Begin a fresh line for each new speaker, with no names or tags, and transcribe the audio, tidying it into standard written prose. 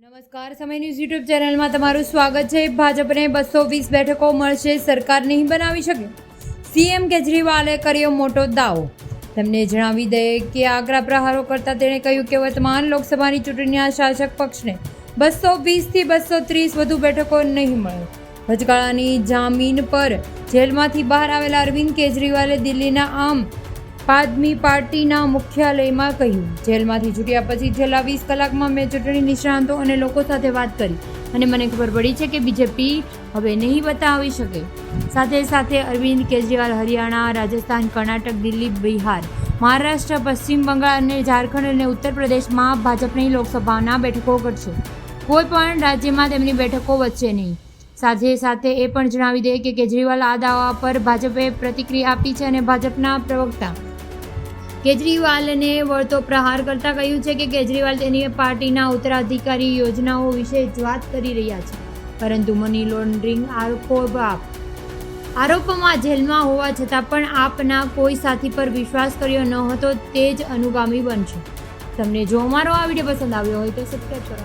નમસ્કાર, સમય news YouTube ચેનલમાં તમારું સ્વાગત છે. ભાજપને 220 બેઠકો મળશે, સરકાર નહીં બનાવી શકે. સીએમ કેજરીવાલે કર્યો મોટો દાવો. તમને જણાવી દઈએ કે આકરા પ્રહારો કરતા તેણે કહ્યું કે વર્તમાન લોકસભાની ચૂંટણીના શાસક પક્ષને 220થી 230 વધુ બેઠકો નહીં મળે. વચગાળાની જામીન પર જેલમાંથી બહાર આવેલા અરવિંદ કેજરીવાલે દિલ્હીના આમ આદમી પાર્ટીના મુખ્યાલયમાં કહ્યું, જેલમાંથી છૂટ્યા પછી છેલ્લા 20 કલાકમાં મેં ચૂંટણી નિષ્ણાંતો અને લોકો સાથે વાત કરી અને મને ખબર પડી છે કે બીજેપી હવે નહીં બતાવી શકે. સાથે અરવિંદ કેજરીવાલ હરિયાણા, રાજસ્થાન, કર્ણાટક, દિલ્હી, બિહાર, મહારાષ્ટ્ર, પશ્ચિમ બંગાળ અને ઝારખંડ અને ઉત્તર પ્રદેશમાં ભાજપની લોકસભાના બેઠકો ઘટશે. કોઈ પણ રાજ્યમાં તેમની બેઠકો વધશે નહીં. સાથે એ પણ જણાવી દે કે કેજરીવાલ આ દાવા પર ભાજપે પ્રતિક્રિયા આપી છે અને ભાજપના પ્રવક્તા કેજરીવાલને વળતો પ્રહાર કરતા કહ્યું છે કે કેજરીવાલ તેની પાર્ટીના ઉત્તરાધિકારી યોજનાઓ વિશે જ વાત કરી રહ્યા છે, પરંતુ મની લોન્ડરિંગ આરોપમાં જેલમાં હોવા છતાં પણ આપના કોઈ સાથી પર વિશ્વાસ કર્યો ન હતો તે જ અનુગામી બનશે. તમને જો અમારો આ વિડીયો પસંદ આવ્યો હોય તો સબસ્ક્રાઈબ કરો.